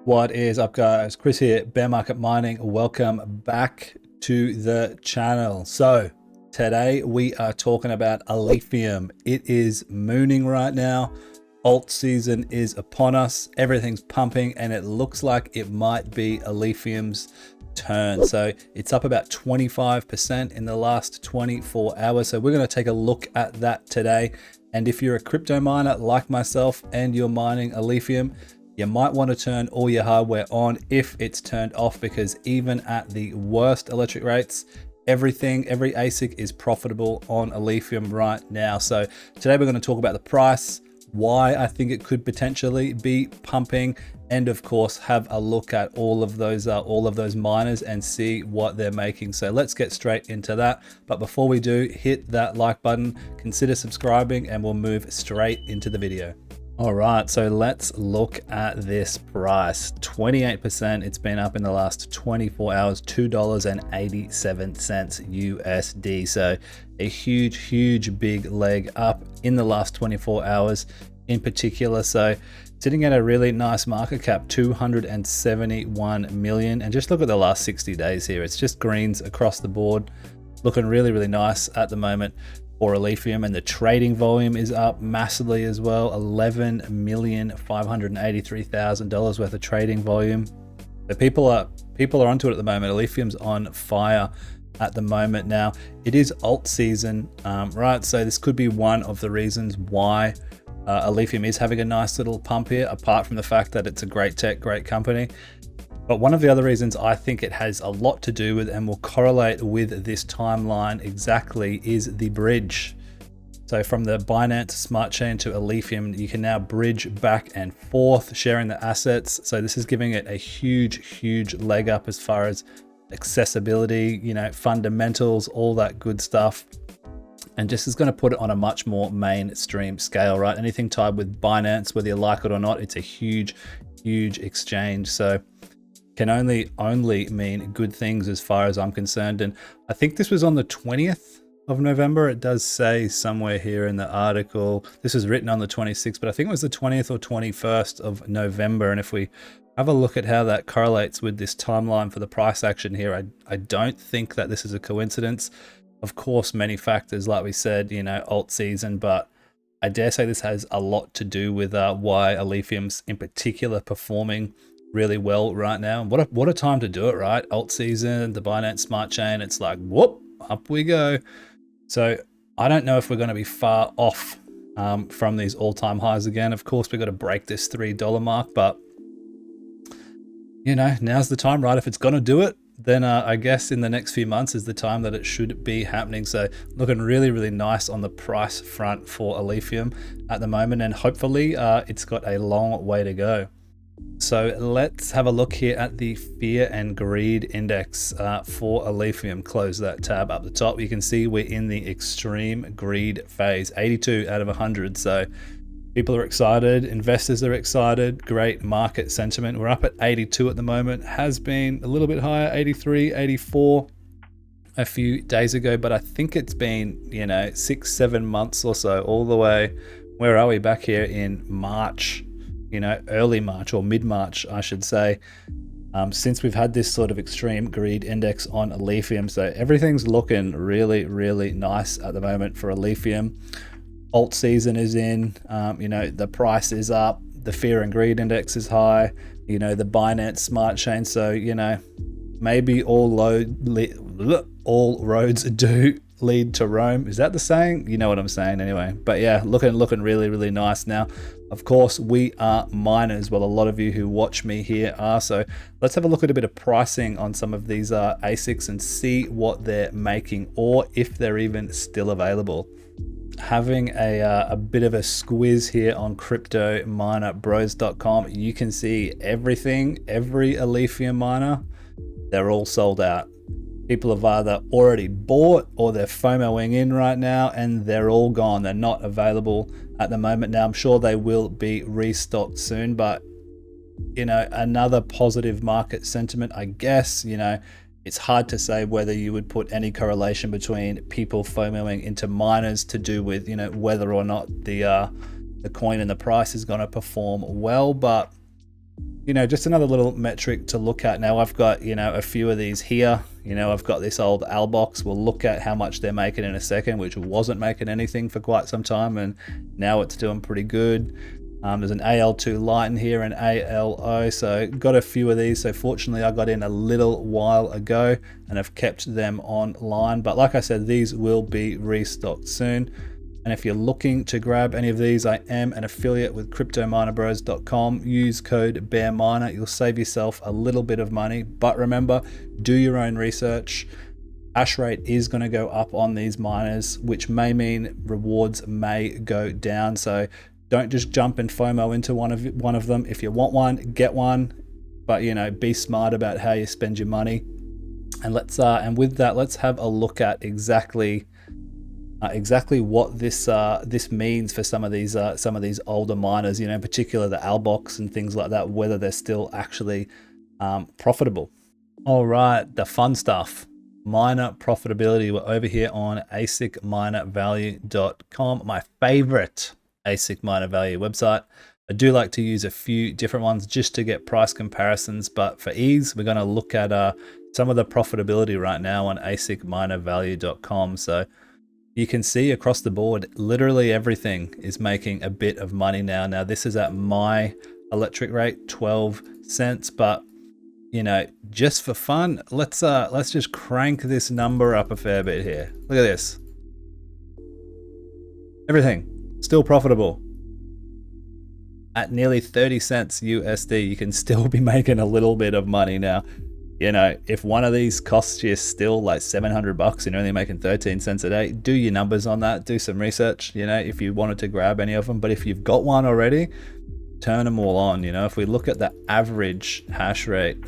What is up, guys? Chris here, Bear Market Mining. Welcome back to the channel. So today we are talking about Alephium. It is mooning right now. Alt season is upon us. Everything's pumping and it looks like it might be Alephium's turn. So it's up about 25% in the last 24 hours. So we're going to take a look at that today. And if you're a crypto miner like myself and you're mining Alephium, you might want to turn all your hardware on if it's turned off, because even at the worst electric rates, every ASIC is profitable on Alephium right now. So today we're going to talk about the price, why I think it could potentially be pumping, and of course have a look at all of those miners and see what they're making. So let's get straight into that. But before we do, hit that like button, consider subscribing, and we'll move straight into the video. All right, so let's look at this price. 28% it's been up in the last 24 hours, $2.87 USD. So a huge big leg up in the last 24 hours in particular. So sitting at a really nice market cap, 271 million. And just look at the last 60 days here. It's just greens across the board, looking really nice at the moment for Alephium, and the trading volume is up massively as well. $11,583,000 worth of trading volume. So people are onto it at the moment. Alephium's on fire at the moment. Now it is alt season, right? So this could be one of the reasons why Alephium is having a nice little pump here, apart from the fact that it's a great tech, great company. But one of the other reasons I think it has a lot to do with and will correlate with this timeline exactly is the bridge. So from the Binance Smart Chain to Alephium, you can now bridge back and forth, sharing the assets. So this is giving it a huge leg up as far as accessibility, fundamentals, all that good stuff. And just is going to put it on a much more mainstream scale, right? Anything tied with Binance, whether you like it or not, it's a huge exchange. So can only mean good things as far as I'm concerned. And I think this was on the 20th of November. It does say somewhere here in the article, this was written on the 26th, but I think it was the 20th or 21st of November. And if we have a look at how that correlates with this timeline for the price action here, I don't think that this is a coincidence. Of course, many factors, like we said, alt season, but I dare say this has a lot to do with why Alephium's in particular performing really well right now. What a time to do it, right? Alt season, the Binance Smart Chain, it's like, whoop, up we go. So I don't know if we're going to be far off from these all-time highs again. Of course, we've got to break this $3 mark, but now's the time, right? If it's going to do it, then I guess in the next few months is the time that it should be happening. So looking really nice on the price front for Alephium at the moment, and hopefully it's got a long way to go. So let's have a look here at the fear and greed index for Alephium. Close that tab up the top. You can see we're in the extreme greed phase, 82 out of 100. So people are excited, investors are excited, great market sentiment. We're up at 82 at the moment, has been a little bit higher, 83, 84 a few days ago, but I think it's been, 6-7 months or so, all the way, where are we, back here in March, early March or mid-March, I should say, since we've had this sort of extreme greed index on Alephium. So everything's looking really nice at the moment for Alephium. Alt season is in, the price is up, the fear and greed index is high, the Binance Smart Chain. So, maybe all roads do lead to Rome. Is that the saying? You know what I'm saying anyway. But yeah, looking really nice now. Of course, we are miners. Well, a lot of you who watch me here are. So let's have a look at a bit of pricing on some of these ASICs and see what they're making, or if they're even still available. Having a bit of a squiz here on cryptominerbros.com, you can see every Alephium miner, they're all sold out. People have either already bought or they're FOMOing in right now, and they're all gone. They're not available at the moment. Now, I'm sure they will be restocked soon, but another positive market sentiment, I guess. It's hard to say whether you would put any correlation between people FOMOing into miners to do with, whether or not the coin and the price is going to perform well. But you know, just another little metric to look at. Now I've got, you know, a few of these here. You know, I've got this old Albox. We'll look at how much they're making in a second, which wasn't making anything for quite some time, and now it's doing pretty good. There's an AL2 light in here, an ALO, so got a few of these. So fortunately I got in a little while ago and have kept them online. But like I said, these will be restocked soon. And if you're looking to grab any of these, I am an affiliate with cryptominerbros.com. Use code BEARMINER. You'll save yourself a little bit of money. But remember, do your own research. Hashrate is going to go up on these miners, which may mean rewards may go down. So don't just jump and FOMO into one of them. If you want one, get one. But you know, be smart about how you spend your money. And with that, let's have a look at exactly what this means for some of these older miners, you know, in particular the Albox and things like that, whether they're still actually profitable. All right, the fun stuff. Miner profitability. We're over here on asicminervalue.com, my favorite ASIC miner value website. I do like to use a few different ones just to get price comparisons, but for ease, we're going to look at some of the profitability right now on asicminervalue.com. So you can see across the board, literally everything is making a bit of money now. Now this is at my electric rate, 12 cents, but you know, just for fun, let's just crank this number up a fair bit here. Look at this. Everything still profitable. At nearly 30 cents USD, you can still be making a little bit of money now. You know, if one of these costs you still like $700 and you're only making 13 cents a day, do your numbers on that, do some research, you know, if you wanted to grab any of them. But if you've got one already, turn them all on. You know, if we look at the average hash rate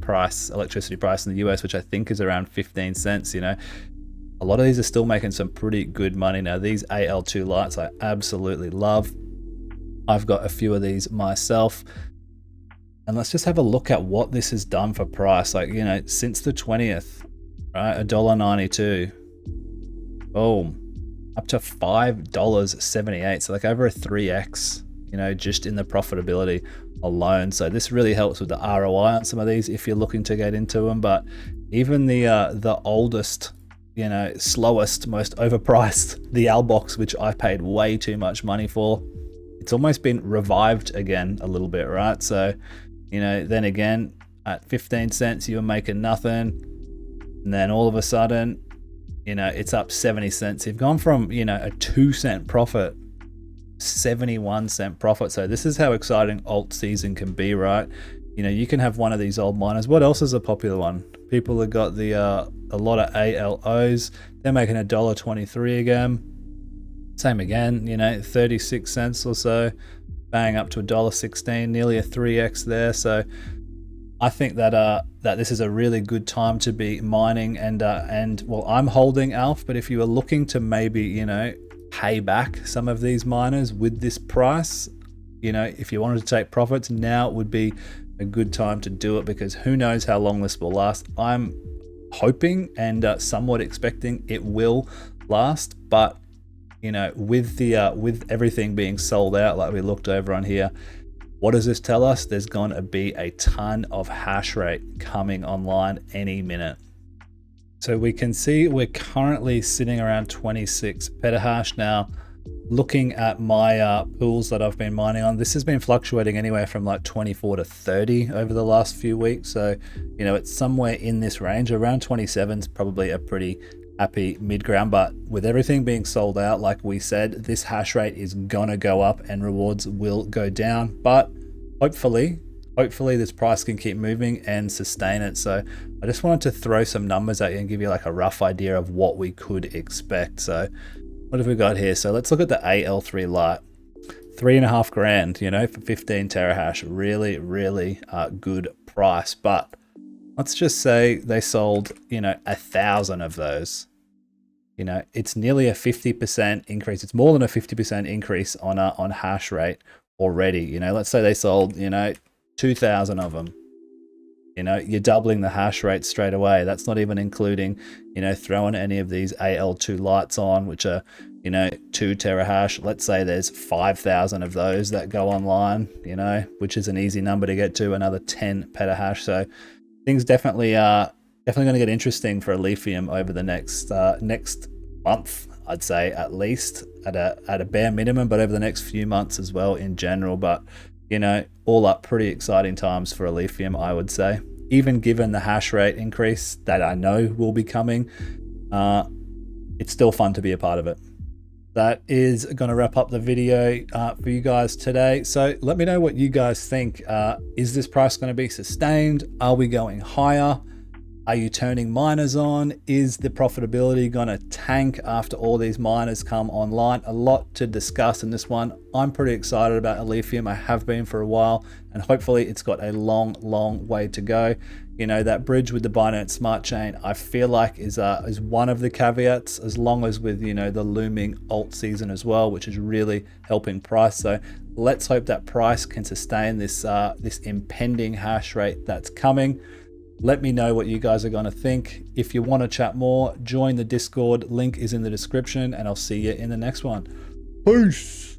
price, electricity price in the US, which I think is around 15 cents, you know, a lot of these are still making some pretty good money. Now these AL2 lights I absolutely love. I've got a few of these myself. And let's just have a look at what this has done for price. Like, you know, since the 20th, right, $1.92, boom, up to $5.78. So like over a 3x, you know, just in the profitability alone. So this really helps with the ROI on some of these if you're looking to get into them. But even the oldest, you know, slowest, most overpriced, the Albox, which I paid way too much money for, it's almost been revived again a little bit, right? So, you know, then again, at 15 cents, you were making nothing. And then all of a sudden, you know, it's up 70 cents. You've gone from, you know, a 2 cent profit, 71 cent profit. So this is how exciting alt season can be, right? You know, you can have one of these old miners. What else is a popular one? People have got the a lot of ALOs. They're making $1.23 again. Same again, you know, 36 cents or so, bang up to $1.16, nearly a 3x there. So I think that this is a really good time to be mining, and well, I'm holding ALF, but if you are looking to maybe, you know, pay back some of these miners with this price, you know, if you wanted to take profits, now would be a good time to do it, because who knows how long this will last. I'm hoping and somewhat expecting it will last, but you know, with everything being sold out, like we looked over on here, what does this tell us? There's going to be a ton of hash rate coming online any minute. So we can see we're currently sitting around 26 petahash now. Looking at my pools that I've been mining on, this has been fluctuating anywhere from like 24 to 30 over the last few weeks. So, you know, it's somewhere in this range. Around 27 is probably a pretty happy mid ground, but with everything being sold out, like we said, this hash rate is gonna go up and rewards will go down. But hopefully this price can keep moving and sustain it. So I just wanted to throw some numbers at you and give you like a rough idea of what we could expect. So what have we got here? So let's look at the AL3 light. 3.5 grand, you know, for 15 terahash. Really good price. But let's just say they sold, you know, 1,000 of those. You know, it's nearly a 50% increase. It's more than a 50% increase on hash rate already. You know, let's say they sold, you know, 2,000 of them. You know, you're doubling the hash rate straight away. That's not even including, you know, throwing any of these AL2 lights on, which are, 2 terahash. Let's say there's 5,000 of those that go online, which is an easy number to get to, another 10 petahash. So things definitely going to get interesting for Alephium over the next month, I'd say, at least at a bare minimum, but over the next few months as well in general. But all up, pretty exciting times for Alephium, I would say. Even given the hash rate increase that I know will be coming, it's still fun to be a part of it. That is going to wrap up the video for you guys today. So let me know what you guys think. Is this price going to be sustained? Are we going higher? Are you turning miners on? Is the profitability going to tank after all these miners come online? A lot to discuss in this one. I'm pretty excited about Alephium. I have been for a while, and hopefully it's got a long way to go. That bridge with the Binance Smart Chain, I feel like is one of the caveats, as long as with the looming alt season as well, which is really helping price. So let's hope that price can sustain this impending hash rate that's coming. Let me know what you guys are going to think. If you want to chat more, join the Discord. Link is in the description, and I'll see you in the next one. Peace.